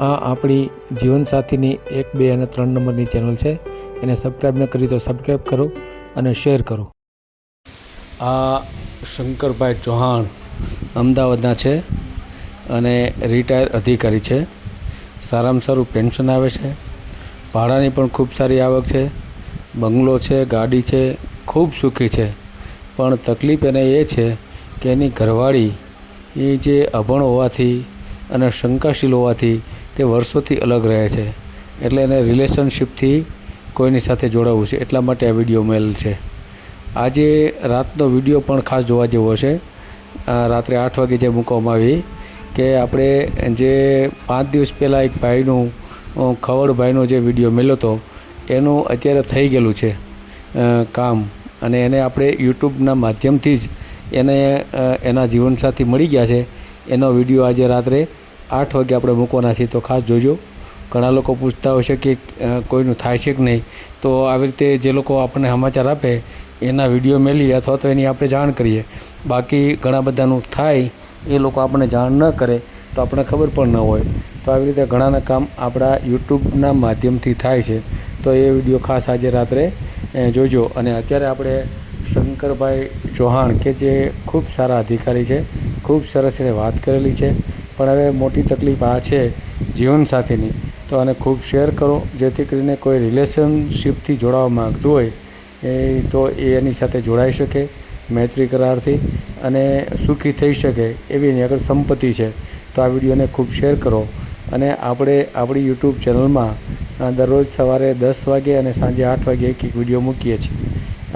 આ આપણી જીવનસાથીની 1, 2 અને 3 નંબરની ચેનલ છે. એને સબસ્ક્રાઈબ ન કરી તો સબસ્ક્રાઈબ કરો અને શેર કરો. આ શંકરભાઈ ચૌહાણ અમદાવાદના છે અને રિટાયર અધિકારી છે. સારામાં સારું પેન્શન આવે છે. ભાડાની પણ ખૂબ સારી આવક છે. બંગલો છે, ગાડી છે, ખૂબ સુખી છે. પણ તકલીફ એને એ છે કે એની ઘરવાળી એ જે અભણ હોવાથી અને શંકાશીલ હોવાથી તે વર્ષોથી અલગ રહે છે. એટલે એને રિલેશનશિપથી કોઈની સાથે જોડાવવું છે, એટલા માટે આ વિડીયો મેલ છે. આજે રાતનો વિડીયો પણ ખાસ જોવા જેવો છે. રાત્રે 8 વાગે જે મૂકવામાં આવી કે આપણે જે 5 દિવસ પહેલાં એક ભાઈનું ખવડભાઈનો જે વિડીયો મેલ્યો હતો એનું અત્યારે થઈ ગયેલું છે કામ, અને એને આપણે યુટ્યુબના માધ્યમથી જ એને એના જીવનસાથી મળી ગયા છે. એનો વિડીયો આજે રાત્રે 8 વાગે આપણે મૂકવાના છીએ, તો ખાસ જોજો. ઘણા લોકો પૂછતા હોય છે કે કોઈનું થાય છે કે નહીં, તો આવી રીતે જે લોકો આપણને સમાચાર આપે એના વિડીયો મેલીએ અથવા તો એની આપણે જાણ કરીએ. બાકી ઘણા બધાનું થાય એ લોકો આપણને જાણ ન કરે તો આપણને ખબર પણ ન હોય. તો આવી રીતે ઘણાના કામ આપણા યુટ્યુબના માધ્યમથી થાય છે. તો એ વિડીયો ખાસ આજે રાત્રે જોજો. અને અત્યારે આપણે શંકરભાઈ ચૌહાણ કે જે ખૂબ સારા અધિકારી છે, ખૂબ સરસ એને વાત કરેલી છે. પણ હવે મોટી તકલીફ આ છે જીવનસાથીની, તો આને ખૂબ શેર કરો જેથી કરીને કોઈ રિલેશનશિપથી જોડાવા માગતું હોય તો એ એની સાથે જોડાઈ શકે મૈત્રી કરારથી અને સુખી થઈ શકે એવી એની આગળ સંપત્તિ છે. તો આ વિડીયોને ખૂબ શેર કરો. અને આપણે આપણી યુટ્યુબ ચેનલમાં દરરોજ સવારે 10 વાગે અને સાંજે 8 વાગે એક વિડીયો મૂકીએ છીએ.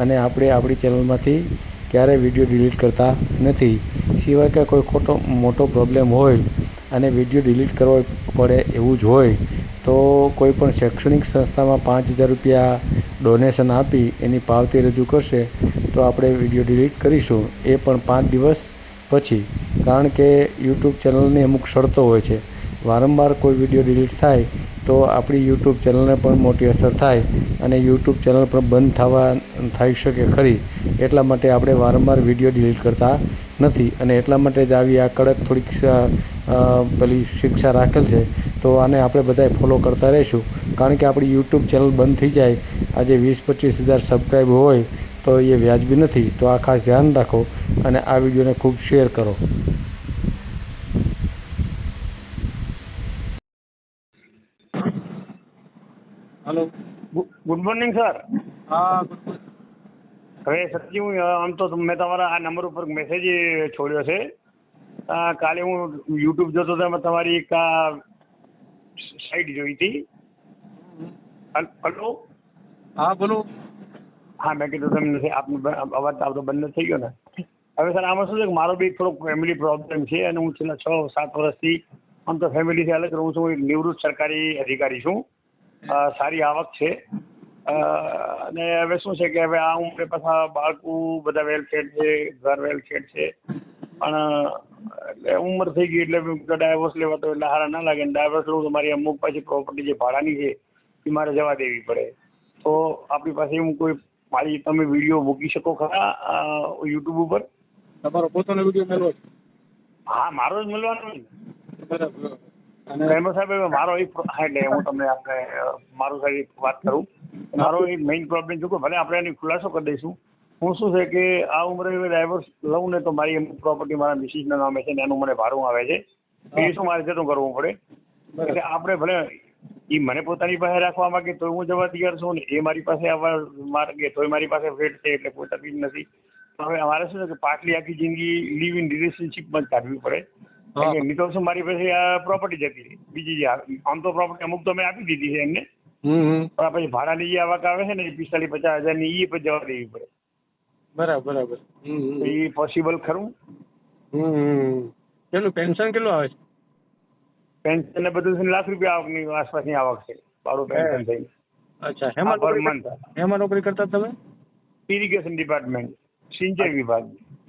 અને આપણે આપણી ચેનલમાંથી ક્યારેય વિડીયો ડિલીટ કરતા નથી. સિવાય કે કોઈ મોટો પ્રોબ્લેમ હોય અને વિડીયો ડિલીટ કરવો પડે એવું જ હોય તો કોઈ પણ શૈક્ષણિક સંસ્થામાં 5,000 રૂપિયા ડોનેશન આપી એની પાવતી રજૂ કરશે તો આપણે વિડીયો ડિલીટ કરીશું, એ પણ 5 દિવસ પછી. કારણ કે યુટ્યુબ ચેનલની અમુક શરતો હોય છે. વારંવાર કોઈ વિડીયો ડિલીટ થાય તો આપણી યુટ્યુબ ચેનલને પણ મોટી અસર થાય અને યુટ્યુબ ચેનલ પણ બંધ થઈ શકે ખરી. એટલા માટે આપણે વારંવાર વિડીયો ડિલીટ કરતા નથી અને એટલા માટે જ આવી આ કડક થોડીક પેલી શિક્ષા રાખેલ છે. તો આને આપણે બધાએ ફોલો કરતા રહીશું. કારણ કે આપણી યુટ્યુબ ચેનલ બંધ થઈ જાય, આજે 20-25 હજાર સબસ્ક્રાઈબ હોય તો એ વ્યાજબી નથી. તો આ ખાસ ધ્યાન રાખો અને આ વિડીયોને ખૂબ શેર કરો. Hello good morning sir. हाँ હવે સચી હું આમ તો મેં તમારા આ નંબર ઉપર મેસેજ છોડ્યો છે. કાલે હું યુટ્યુબ જોતો હતો, એમાં તમારી એક સાઈટ જોઈ હતી. હલો, हाँ बोलो. હા મેં કીધું તમને આપનો અવાજ આવતો બંધ થઈ ગયો ને. હવે સર આમાં શું છે કે મારો બી થોડોક ફેમિલી પ્રોબ્લેમ છે અને હું છેલ્લા 6-7 વર્ષથી આમ તો ફેમિલીથી અલગ રહું છું. હું એક નિવૃત્ત સરકારી અધિકારી છું. સારી આવક છે અને હવે શું છે કે હવે આ ઉંમરે પાછા બાળકો બધા વેલ સેટ છે, ઘર વેલ સેટ છે, પણ એટલે ઉંમર થઈ ગઈ એટલે ડાયવોર્સ લેવા તો એટલે હારા ના લાગે. ડાયવોર્સ લઉં તો મારી અમુક પાછી પ્રોપર્ટી જે ભાડાની છે એ મારે જવા દેવી પડે. તો આપણી પાસે હું કોઈ મારી તમે વિડીયો મૂકી શકો ખરા યુટ્યુબ ઉપર? તમારો પોતાનો વિડીયો મેળવો છે? હા, મારો જ મળવાનો ને. બરાબર. અને એમાં સાહેબ મારો એક એટલે હું તમને આપણે મારું સાહેબ એક વાત કરું. મારો એક મેઇન પ્રોબ્લેમ છે કે ભલે આપણે એની ખુલાસો કરી દઈશું. હું શું છે કે આ ઉંમરે ડાયવોર્સ લઉં ને તો મારી અમુક પ્રોપર્ટી મારા મિસિસના નામે છે ને એનું મને ભાડું આવે છે. એ શું મારે જતું કરવું પડે. એટલે આપણે ભલે એ મને પોતાની પાસે રાખવા માંગે તો હું જવા તૈયાર છું ને એ મારી પાસે આવવા માંગે તોય મારી પાસે ફેટ છે, એટલે કોઈ તકલીફ નથી. હવે અમારે શું છે કે પાછલી આખી જિંદગી લિવ ઇન રિલેશનશીપમાં જ કાઢવી પડે. નહીં તો શું મારી પાસે આ પ્રોપર્ટી જતી રહી. બીજી આમ તો પ્રોપર્ટી અમુક તો મેં આપી દીધી છે એમને, પણ પછી ભાડાની જે આવક આવે છે ને એ 45-50 હજારની એ પછી જવા દેવી પડે. બરાબર બરાબર. તો એ પોસિબલ ખરું? કેટલું પેન્શન કેટલું આવે છે? પેન્શન ને બધું ₹1 લાખ આવકની આસપાસની આવક છે, ભાડું પેન્શન થઈને. અચ્છા, પર મંથ. હેમાં નોકરી કરતા તમે? ઇરિગેશન ડિપાર્ટમેન્ટ, સિંચાઈ વિભાગ.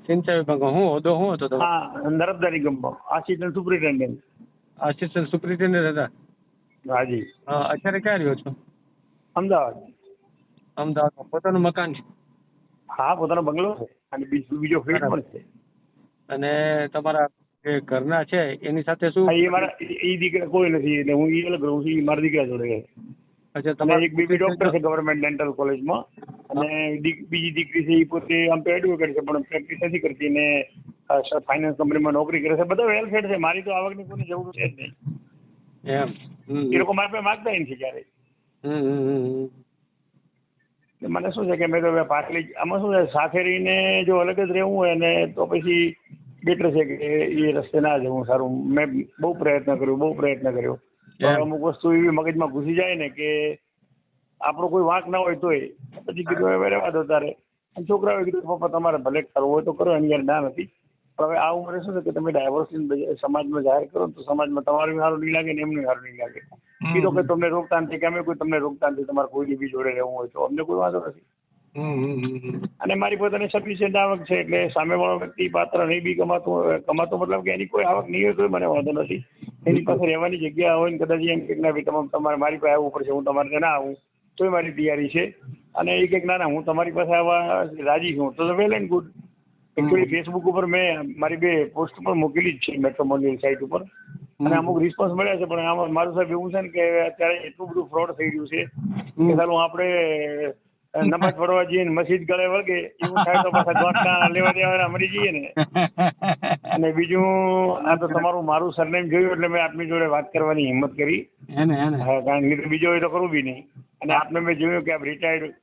સિંચાઈ વિભાગમાં હું હોદ્દો શું હતો તમે? હા, નર્મદા નિગમમાં આસિસ્ટન્ટ સુપરિન્ટેન્ડન્ટ. આસિસ્ટન્ટ સુપરિન્ટેન્ડન્ટ હતા? હાજી. અત્યારે ક્યાં રહ્યો છો? અમદાવાદ. અમદાવાદમાં પોતાનું મકાન છે? હા, પોતાનો બંગલો છે અને બીજો ફ્લેટ પણ છે. અને તમારા જે ઘરના છે એની સાથે શું હા, એ મારા એ દીકરા કોઈ નથી, એટલે હું એ અલગ રહું છું. એ મારા દીકરા જોડે છે. અચ્છા અને તમારે એક બેબી ડોક્ટર છે ગવર્મેન્ટ ડેન્ટલ કોલેજમાં, અને બીજી દીકરી છે એ પોતે આમ તો એડવોકેટ છે પણ પ્રેક્ટિસ નથી કરતી ને ફાઇનાન્સ કંપનીમાં નોકરી કરે છે. બધા વેલ સેટ છે. મારી તો આવકની કોઈ જરૂર છે જ નહીં. એમ એ લોકો મારા પાસે માગતા નથી ક્યારે. એટલે મને શું છે કે મેં તો હવે પાછલી આમાં શું છે, સાથે રહીને જો અલગ જ રહેવું હોય ને તો પછી બેટર છે કે એ રસ્તે ના જવું સારું. મેં બહુ પ્રયત્ન કર્યો પણ અમુક વસ્તુ એવી મગજમાં ઘૂસી જાય ને કે આપણો કોઈ વાંક ના હોય તોય પછી કીધું હવે રહેવા દો તારે. અને છોકરાઓએ કીધું પપ્પા તમારે ભલે કરવું હોય તો કરો, એની યાર ના નથી. પણ હવે આ ઉંમરે શું છે કે તમે ડાયવોર્સ સમાજમાં જાહેર કરો ને તો સમાજમાં તમારું સારું નહીં લાગે ને એમનું સારું નહીં લાગે. કીધું કે તમને રોકતા નથી, કે અમે કોઈ તમને રોકતા નથી, તમારે કોઈ બી જોડે રહેવું હોય તો અમને કોઈ વાંધો નથી. અને મારી પોતાની સફિશિયન્ટ આવક છે એટલે સામેવાળો વ્યક્તિ પાત્ર નહીં બી કમાતો મતલબ કે એની કોઈ આવક નહીં હોય તો મને વાંધો નથી. એની પાસે રહેવાની જગ્યા હોય ને કદાચ એમ કે ના ભાઈ તમારે મારી પાસે આવવું પડશે, હું તમારે ત્યાં ના આવું તોય મારી તૈયારી છે. અને એ કંઈક ના હું તમારી પાસે આવવા રાજી છું તો well and good. Actually Facebook ઉપર મેં મારી 2 પોસ્ટ પણ મૂકેલી જ છે મેટ્રોમોનિયલ સાઇટ ઉપર, અને અમુક રિસ્પોન્સ મળ્યા છે. પણ આમાં મારું સાહેબ એવું છે ને કે અત્યારે એટલું બધું ફ્રોડ થઈ રહ્યું છે કે ચાલો આપણે નમાજ પડવા જઈએ ને મસ્જિદ ગળે વળગે એવું થાય તો પાછા દ્વારકા લેવા દેવાના મરી જઈએ ને. અને બીજું આ તો તમારું મારું સરનેમ જોયું એટલે મેં આપની જોડે વાત કરવાની હિંમત કરી. કારણ કે બીજો હોય તો કરવું બી નહીં. અને આપને મેં જોયું કે આપ રિટાયર્ડ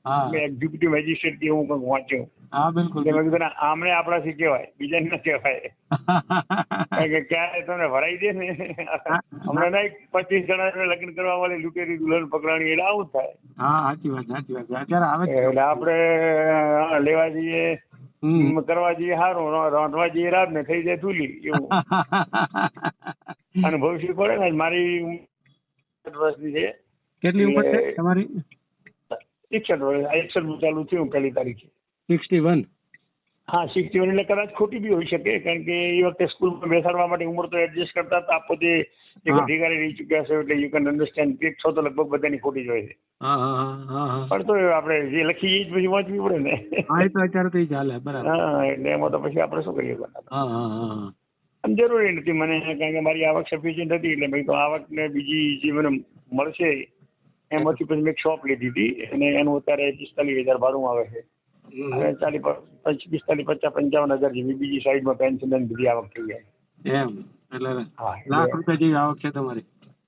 એક્ઝિક્યુટિવ મેજિસ્ટ્રેટ એવું કંઈક વાંચ્યું. હા બિલકુલ. મેં કીધું આમણે આપણાથી કહેવાય, બીજાને ના કહેવાય. કારણ કે ક્યારે તમને ભરાઈ દે ને હમણાં ના 25 જણા લગ્ન કરવા વાળી લૂંટેરી દુલ્હન પકડાણી એટલે આવું જ થાય. હા સાચી વાત અત્યારે આવે એટલે આપણે લેવા જઈએ કરવા જઈએ સારું, રાંધવા જઈએ રાત ને થઈ જાય ધૂલી એવું. અને ભવિષ્ય પડે ને મારી 60 વર્ષની છે. કેટલી ઉંમર છે તમારી? 61 વર્ષ. 61 ચાલુ થયું 1 તારીખે. 61. હા 61 એટલે કદાચ ખોટી બી હોઈ શકે, કારણ કે એ વખતે સ્કૂલમાં બેસાડવા માટે ઉંમર તો એડજસ્ટ કરતા હતા. પોતે એક અધિકારી રહી ચૂક્યા છે એટલે યુ કેન અન્ડરસ્ટેન્ડ. કે છો તો લગભગ બધાની ખોટી જ હોય છે. પણ તો આપણે જે લખી એ જ પછી વાંચવી પડે ને. હા એ તો અત્યારે તો ચાલે બરાબર. હા એટલે એમાં તો પછી આપણે શું કરીએ. અને જરૂરી નથી મને, કારણ કે મારી આવક સફિશિયન્ટ હતી એટલે ભાઈ તો આવક ને બીજી જે મને મળશે એમાંથી પછી મેં એક શોપ લીધી હતી અને એનું અત્યારે 45,000 ભાડું આવે છે. અને 45, 50, 55,000 જેવી બીજી સાઈડમાં પેન્શન અને બીજી આવક થઈ જાય. એમ એટલે લાખ રૂપિયા જેવી આવક છે તમારી?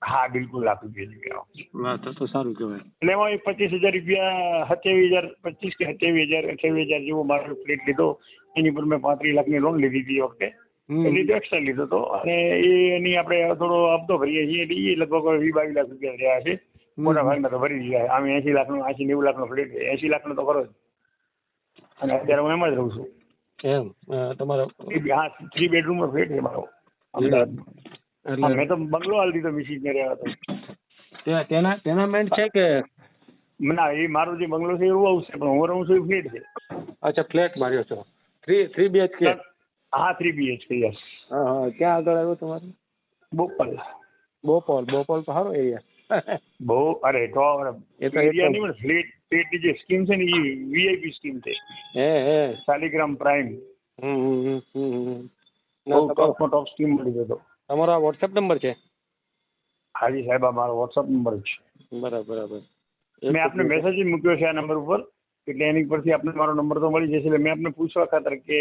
હા બિલકુલ લાખ રૂપિયા જેવી આવક. વાહ તો સારું કહેવાય. એટલે એમાં 25,000 રૂપિયા 27,000, 25 કે 28,000 જેવો મારો ફ્લેટ લીધો. એની પર મેં 35 લાખની લોન લીધી હતી વખતે. એટલે તો એક્સ્ટ્રા લીધો હતો અને એની આપણે થોડો હપ્તો ભરીએ છીએ એટલે એ લગભગ 20-22 લાખ રૂપિયા રહ્યા છે. મોટા ભાગના તો ભરી દીધા. આમ 80 લાખનો 80-90 લાખનો ફ્લેટ 80 લાખનો તો ખરો જ. અને અત્યારે હું એમાં જ રહું છું. એમ તમારો? હા 3 બેડરૂમનો ફ્લેટ છે મારો અમદાવાદમાં. મેં તો બંગલો હાલ દીધો મિસિસ ને રહેવા તો. ટેનામેન્ટ છે કે? ના એ મારો જે બંગલો છે એવું આવશે પણ હું રહું છું એ ફ્લેટ છે. અચ્છા ફ્લેટ માર્યો છો? 3 BHK? હા 3 BHK યસ. હા ક્યાં આગળ આવ્યું તમારું? બોપલ તો સારો એરિયા. બહુ અરે તો એરિયા નહીં પણ ફ્લેટની જે સ્કીમ છે ને એ VIP સ્કીમ છે. શાલિગ્રામ પ્રાઇમ. બહુ ટોપ સ્કીમ મળી જતો. તમારો આ વોટ્સએપ નંબર છે? હાજી સાહેબ આ મારો વોટ્સએપ નંબર છે. બરાબર. મેં આપને મેસેજ મૂક્યો છે આ નંબર ઉપર, એટલે એની પરથી આપને મારો નંબર તો મળી જશે. એટલે મેં આપને પૂછવા ખાતર કે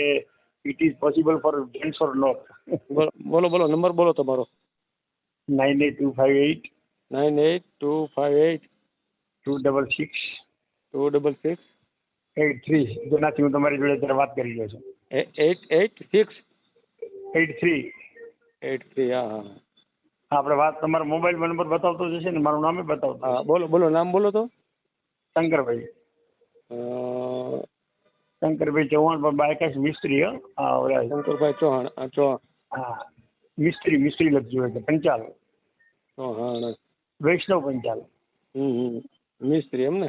it is possible for gents or not. બોલો નંબર બોલો તમારો. 98,258 98,258 266 266 83. જેનાથી હું તમારી જોડે અત્યારે વાત કરી રહ્યો છું. 886 હા. આપણે વાત તમારો મોબાઈલ નંબર બતાવતો જશે ને, મારું નામે બતાવતો. હા બોલો નામ બોલો તો. શંકરભાઈ ચૌહાણ પર બાયકાશ મિસ્ત્રી. શંકરભાઈ ચૌહાણ. હા મિસ્ત્રી લખજો એટલે પંચાલ. ચૌહાણ વૈષ્ણવ પંચાલ. મિસ્ત્રી એમ ને?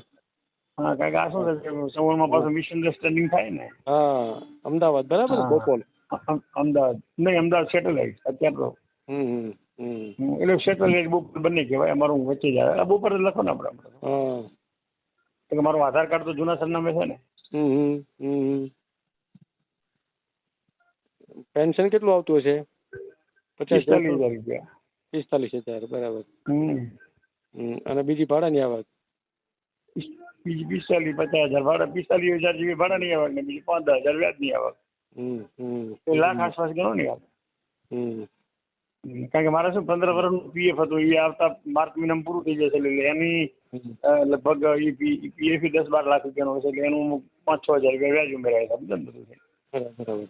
હા કારણ કે આ શું છે સૌમાં પાછું મિસઅન્ડરસ્ટેન્ડિંગ થાય ને. હા અમદાવાદ બરાબર. બોપલ અમદાવાદ નહીં, અમદાવાદ સેટેલાઇટ અત્યારે તો. એટલે સેટેલાઇટ બોપલ બંને કહેવાય. અમારું વચ્ચે જ આવે. બોપલ લખો ને આપણે. મારું આધાર કાર્ડ તો જૂના સરનામે છે ને. પેન્શન પેન્શન કેટલું આવતું હશે? 45,000 રૂપિયા. 45,000 બરાબર. અને બીજી ભાડાની આવક? બીજી 45-50,000 ભાડા, 45,000 જેવી ભાડાની આવક ને બીજી 15,000 વ્યાજની આવક. એ લાખ આસપાસ ગણો ને યાર. કારણ કે મારે શું 15 વર્ષનું પીએફ હતું, એ આવતા માર્ચ મહિનામાં પૂરું થઈ જશે, એટલે એની લગભગ પીએફ 10-12 લાખ રૂપિયાનો હશે, એટલે એનું 5-6 હજાર રૂપિયા વ્યાજ ઉમેરાય છે બધું. બરાબર.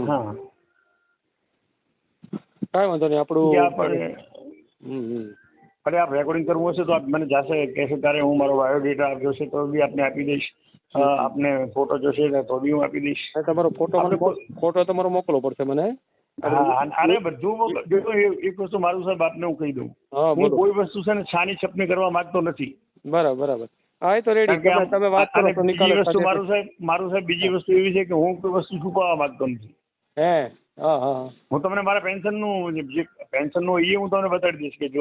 હા, કાંઈ વાંધો નહીં. આપણું ભલે આપ રેકોર્ડિંગ કરવું હશે તો આપ મને જાશે કહેશો ત્યારે હું મારો બાયોડેટા આપ્યો છે તો બી આપને આપી દઈશ. આપને ફોટો જોશે તો બી હું આપી દઈશ. તમારો ફોટો તમારો મોકલવો પડશે મને. અરે બધું એક વસ્તુ મારું સાહેબ આપને હું કહી દઉં, હું કોઈ વસ્તુ છે ને છાની છપની કરવા માંગતો નથી. બરાબર. હા, એ તો રેડી. તમે વાત કરો તો બીજી વસ્તુ મારું સાહેબ બીજી વસ્તુ એવી છે કે હું કોઈ વસ્તુ છુપાવવા માંગતો નથી. હું તમને મારા પેન્શનનું જે પેન્શનનું એ હું તમને બતાડી દઈશ કે જો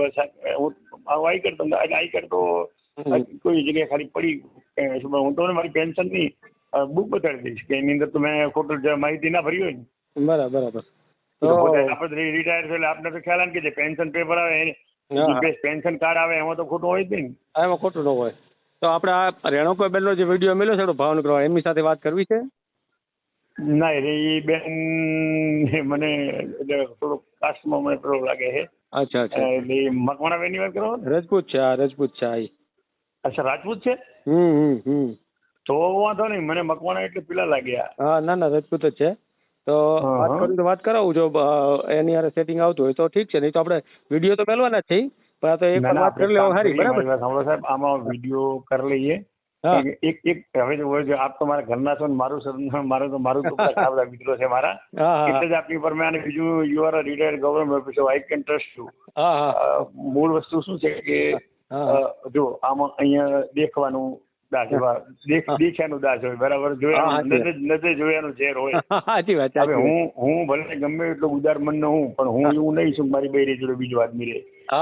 હું આઈ કાર્ડ તમને આઈ કાર્ડ તો કોઈ જગ્યાએ ખાલી પડી, હું તમને મારી પેન્શનની બુક બતાડી દઈશ કે એની અંદર તમે ખોટું માહિતી ના ભરી હોય ને. બરાબર. આપણે રિટાયર છે એટલે આપને તો ખ્યાલ આવે કે જે પેન્શન પેપર આવે, પેન્શન કાર્ડ આવે, એમાં તો ખોટું હોય જ નહીં. એમાં ખોટું ન હોય. તો આપણે આ રેણુકાબેનનો જે વિડીયો મળ્યો છે ભાવનગર, એમની સાથે વાત કરવી છે? ના, એ બેન મને થોડુંક કાસ્ટમાં મને પેલો લાગે છે. અચ્છા. એટલે મકવાણા બેનની વાત કરો? રજપૂત છે. રજપૂત છે. અચ્છા, રાજપૂત છે. તો વાંધો નહીં, મને મકવાણા એટલે પેલા લાગ્યા. હા, ના, રજપૂત જ છે. તો વાત કરું તો વાત કરાવું, જો એની હારે સેટિંગ આવતું હોય તો ઠીક છે, નહીં તો આપણે વિડીયો તો મેળવાના જ છે, પણ આ તો એક વાત કરી લેવા સારી. બરાબર સાહેબ, આમાં વિડીયો કરી લઈએ. એક હવે જો આપ તો મારા ઘરના છો ને મારું તો બધા મિત્રો છે મારા, એટલે જ આપની પર મેં અને બીજું you are retired government officer, I can trust you. મૂળ વસ્તુ શું છે કે જો આમાં અહીંયા દેખવાનું દાસ, દેખ્યાનું દાસ હોય, બરાબર, નજરે જોયાનું ઝેર હોય. સાચી વાત. હવે હું ભલે ગમે એટલો ઉદાર મન નો હું, પણ હું એવું નહીં છું મારી બૈરી જોડે બીજો આદમી રહે.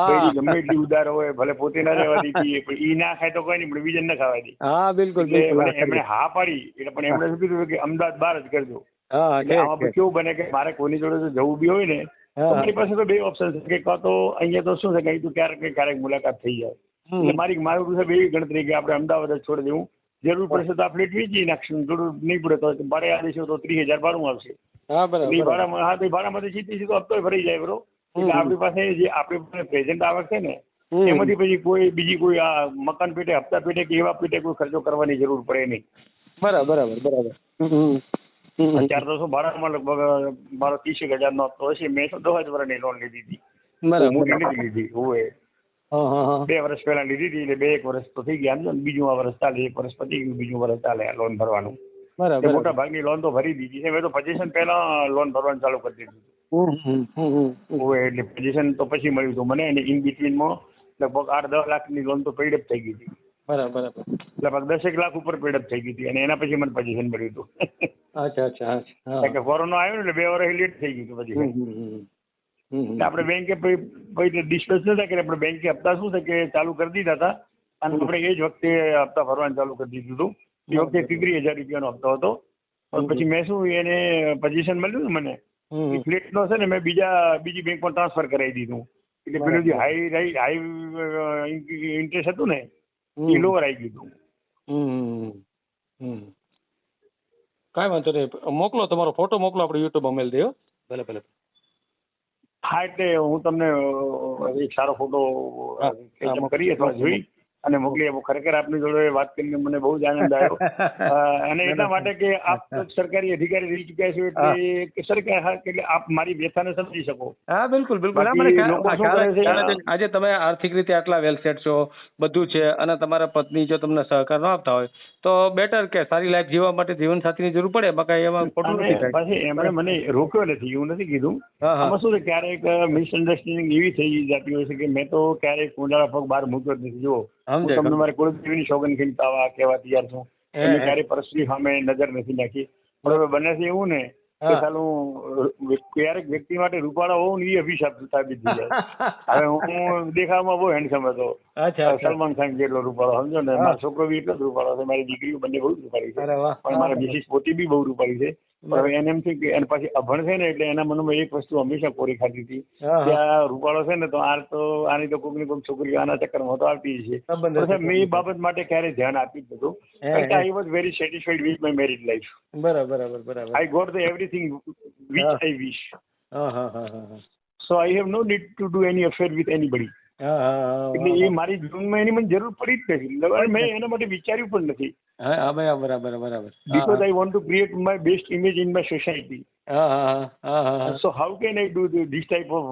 બૈરી ગમે એટલી ઉદાર હોય, ભલે પોતે ના રહેવા દીધી, પણ ઈ ના ખાય તો કોઈ નહીં, પણ બીજાને ના ખાવા દે. હા, બિલકુલ. એમણે હા પાડી એટલે, પણ એમણે શું કીધું કે અમદાવાદ બહાર જ કરજો. આમાં કેવું બને કે મારે કોઈની જોડે જવું બી હોય ને તો મારી પાસે તો બે ઓપ્શન છે કે કાં તો અહીંયા તો શું છે કે તું ક્યારેક મુલાકાત થઈ જાય. એટલે મારું સાહેબ એવી ગણતરી કે આપણે અમદાવાદ જ છોડી દેવું, જરૂર પડશે તો આ ફ્લેટ વેચી નાખશું, જરૂર નહીં પડે તો ભાડે આવીશું તો 30,000 ભાડું આવશે. ભાડામાંથી સીધો હપ્તો ભરાઈ જાય. બરોબર. એટલે આપણી પાસે જે આપણી પાસે પ્રેઝન્ટ આવક છે ને એમાંથી પછી બીજી કોઈ આ મકાન પેટે, હપ્તા પેટે કે એવા પેટે કોઈ ખર્ચો કરવાની જરૂર પડે નહીં. બરાબર. અત્યારે તો શું ભાડામાં લગભગ મારો 30,000 નો હપ્તો હશે. મેં 10 વર્ષની લોન લીધી હતી. મોટી નથી લીધી હોય, 2 વર્ષ પહેલા લીધી હતી, એટલે 2-1 વર્ષ તો થઈ ગયા. બીજું આ વર્ષ ચાલે, 1 વર્ષ પતી ગયું, બીજું વર્ષ ચાલે લોન ભરવાનું. મોટા ભાગની લોન તો ભરી દીધી છે. મેં તો પોઝિશન પહેલા લોન ભરવાનું ચાલુ કરી દીધું. એટલે પોઝિશન તો પછી મળ્યું હતું મને, અને ઇન બિટવીનમાં લગભગ 8-10 લાખની લોન તો પેડઅપ થઈ ગઈ હતી. બરાબર. લગભગ 10 લાખ ઉપર પેડઅપ થઈ ગઈ હતી, અને એના પછી મને પોઝિશન મળ્યું હતું. અચ્છા. કોરોના આવ્યો ને એટલે 2 વર્ષ લેટ થઈ ગયું હતું પછી. આપણે બેંકે ડિસ્કસ નતા કરી, આપણે બેંકે હપ્તા શું છે કે ચાલુ કરી દીધા હતા, અને આપણે એ જ વખતે હપ્તા ભરવાનું ચાલુ કરી દીધું હતું. એ વખતે 33,000 રૂપિયાનો હપ્તો હતો. પછી મેં શું એને પોઝિશન મળ્યું ને મને, ફ્લેટ નો છે ને મેં બીજી બેંકમાં ટ્રાન્સફર કરાવી દીધું. એટલે પેલું જે હાઈ ઇન્ટરેસ્ટ હતું ને એ લોઅર આવી ગયું હતું. કાંઈ વાંધો નહીં, મોકલો તમારો ફોટો મોકલો, આપણે યુટ્યુબમાં મેલ દે. ભલે. હા, એટલે હું તમને એક સારો ફોટો કરીએ તો જોઈ અને મોકલી આપો. ખરેખર આપની જોડે વાત કરીને મને બહુ જ આનંદ આવ્યો, અને એટલા માટે કે આપ સરકારી અધિકારી રહી ચૂક્યા છો, એટલે સરકાર એટલે આપ મારી વ્યથાને સમજી શકો. હા, બિલકુલ. આજે તમે આર્થિક રીતે આટલા વેલ સેટ છો, બધું છે, અને તમારા પત્ની જો તમને સહકાર ન આપતા હોય તો બેટર કે સારી લાઈફ જીવવા માટે જીવનસાથીની જરૂર પડે, એમાં ખોટું નથી. પછી એમણે મને રોક્યો નથી, એવું નથી કીધું. આમાં શું છે, ક્યારેક મિસઅન્ડરસ્ટેન્ડિંગ એવી થઈ જતી હોય છે કે મેં તો ક્યારેક કુંડાળા પગ બહાર મૂક્યો જ નથી. જો તમને મારે કુળદેવીની સોગંદ ખીલતા કહેવા તૈયાર છું, ક્યારેય પરસ્ત્રી સામે નજર નથી નાખી. પણ હવે બને છે એવું ને કે સાલું ક્યારેક વ્યક્તિ માટે રૂપાળો હોવું ને એ અભિશાપ સાબિત થઈ જાય. હવે હું દેખાવમાં બહુ હેન્ડસમ હતો, સલમાન ખાન જેટલો રૂપાળો, સમજો ને. મારો છોકરો બી એટલો જ રૂપાળો છે, મારી દીકરીઓ બંને બહુ રૂપાળી છે, પણ મારા મિસિસ પોતી બી બહુ રૂપાળી છે. હવે એને એમ થયું કે એને પાછી અભણ છે ને, એટલે એના મનમાં એક વસ્તુ હંમેશા કોરી ખાતી હતી કે આ રૂપાળો છે ને તો આની તો કોઈક ને કોઈક છોકરી આના ચક્કરમાં તો આવતી છે. મેં એ બાબત માટે ક્યારેય ધ્યાન આપ્યું જ નતું, કારણ કે I was very satisfied with my married life. બરાબર. I got the everything which I wish. So I have no need to do any affair with anybody. એટલે એ મારી જીવનમાં એની મને જરૂર પડી જ નથી, મેં એના માટે વિચાર્યું પણ નથી. બરાબર. Because I want to create my best image in my society. So how can I do this type of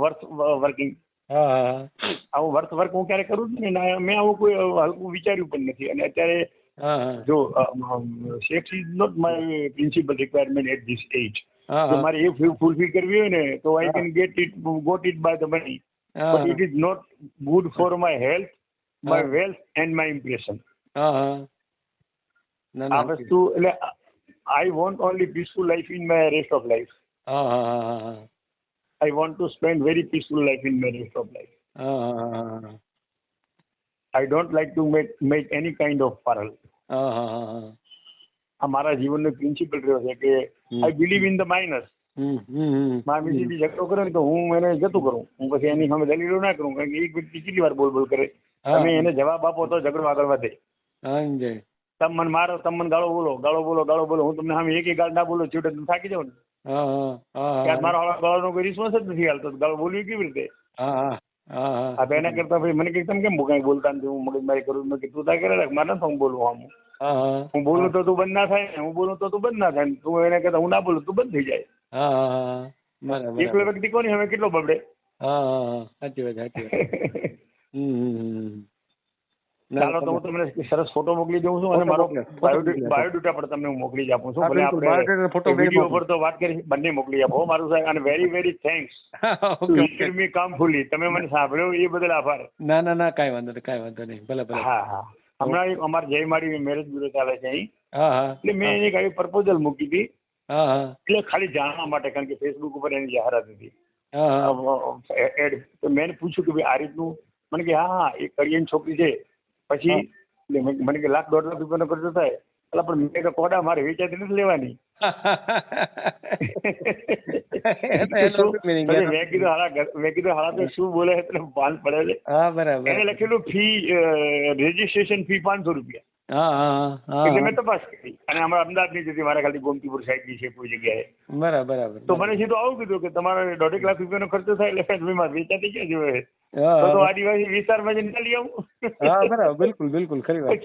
working? આવું વર્ક હું ક્યારે કરું છું ને, મેં આવું કોઈ હલકું વિચાર્યું પણ નથી. અને અત્યારે જો sex is not my principal requirement at this age. જો મારે એ ફૂલફિલ કરવી હોય ને તો I can got it by the money, but it is not good for my health, my wealth and my impression. આ વસ્તુ એટલે I want only peaceful life in my rest of life. I want to spend very peaceful life in my rest of life. I don't like to make any kind of parallel. આ મારા જીવનનો principal રહ્યો છે કે I believe in the minus. મારા Mrs ઝઘડો કરે ને તો હું એને જતું કરું, હું પછી એની સામે દલીલો ના કરું, કારણ કે એક વ્યક્તિ કેટલી વાર બોલ કરે, તમે એને જવાબ આપો તો ઝઘડો આગળ વધે. તમે મને મારો, તમે મને ગાળો બોલો, હું તમને સામે એક ગાળ ના બોલો છૂટે તમે થાકી જાવ ને. મારો ગાળાનો કોઈ રિસ્પોન્સ જ નથી હાલતો, ગાળો બોલવી કેવી રીતે? એના કરતા ભાઈ મને તમે કેમ કઈ બોલતા નથી, હું મગજમારી કરું, તું તારે કરે રાખ, મારે નથી હું બોલવું. હું બોલું તો તું બંધ ના થાય, હું બોલું તો તું બંધ ના થાય, તું એને કરતા હું ના બોલું તું બંધ થઈ જાય. એકલો વ્યક્તિ કોની હવે કેટલો બગડે? ચાલો તો હું તમને સરસ ફોટો મોકલી દઉં છું, અને મારો બાયોડેટા પણ તમને હું મોકલી જ આપું છું. ભલે આપણે વિડીયો પર તો વાત કરી, બંને મોકલી આપો મારું સાહેબ. અને very very thanks to hear me કામ ફુલી. તમે મને સાંભળ્યો એ બદલ આભાર. ના કાંઈ વાંધો નહીં. ભલે. હા. હમણાં અમારે જયમાળી મેરેજ બ્યુરો ચાલે છે અહીં, એટલે મેં એની કઈ પ્રપોઝલ મૂકી હતી, એટલે ખાલી જાણવા માટે, કારણ કે ફેસબુક ઉપર એની જાહેરાત હતી. મેં પૂછ્યું કે ભાઈ આ રીતનું, મને કે હા એ કરિયન છોકરી છે. પછી મને કે ₹1.5 લાખ ખર્ચો થાય, એટલે પણ મેં કોડા મારે વેચાતી નથી લેવાની. મેં કીધું હાલા તો શું બોલે એટલે ભાન પડે છે. એને લખેલું ફી, રજીસ્ટ્રેશન ફી ₹500. એટલે મેં તપાસ કરી, અને અમારા અમદાવાદ ની જતી, મારા ખાલી ગોમતીપુર સાઈડ ની છે કોઈ જગ્યાએ. બરાબર. તો મને સીધું આવું કીધું કે તમારે ₹1.5 લાખ ખર્ચો થાય, એટલે વેચાતી ક્યાં જોવે તો આદિવાસી વિસ્તારમાં જઈને ચાલી આવું. બિલકુલ ખરી વાત.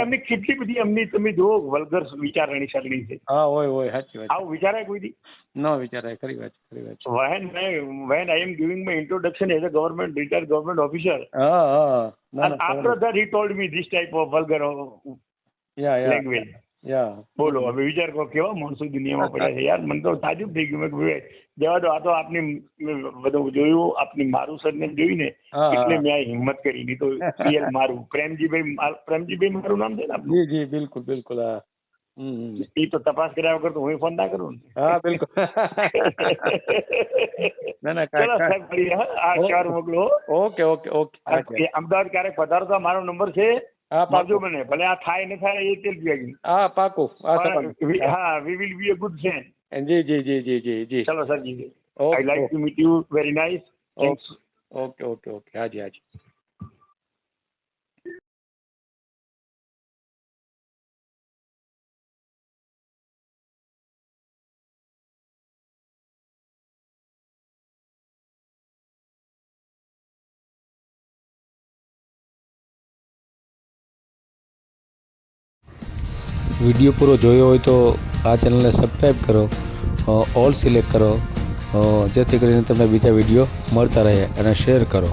એમની કેટલી બધી એમની તમે જુઓ વલ્ગર વિચારણી સરણી છે. હોય સાચી વાત. આવું વિચારાય કોઈ દી? ન વિચારાય. ખરી વાત. When I am giving my introduction as a retired government officer, and after that he told me this type of vulgar language. બોલો હવે વિચાર કરો કેવા માણસો દુનિયામાં પડ્યા છે યાર. મને તો તાજુબ થઈ ગયું. મેં જવા દો, આ તો આપની બધું જોયું, આપની મારું સરનેમ જોઈને એટલે મેં આ હિંમત કરી. નહીં તો મારું પ્રેમજીભાઈ મારું નામ છે ને. જી બિલકુલ. એ તો તપાસ કર્યા વગર તો હું ફોન ના કરું ને. બિલકુલ. ચલો સાહેબ મળીએ. આ 4 મોકલો. ઓકે. અમદાવાદ ક્યારેક પધારતા મારો નંબર છે, આપજો મને. ભલે આ થાય ને થાય એ તેલ પીવાય. પાકું. હા, we will be a good friend. જી. ચલો સરજી, I like to meet you. Very nice. Thanks. Okay. હાજી. વિડીયો પૂરો જોયો હોય તો આ ચેનલને સબસ્ક્રાઈબ કરો, ઓલ સિલેક્ટ કરો, જેથી કરીને તમને બીજા વિડીયો મળતા રહે, અને શેર કરો.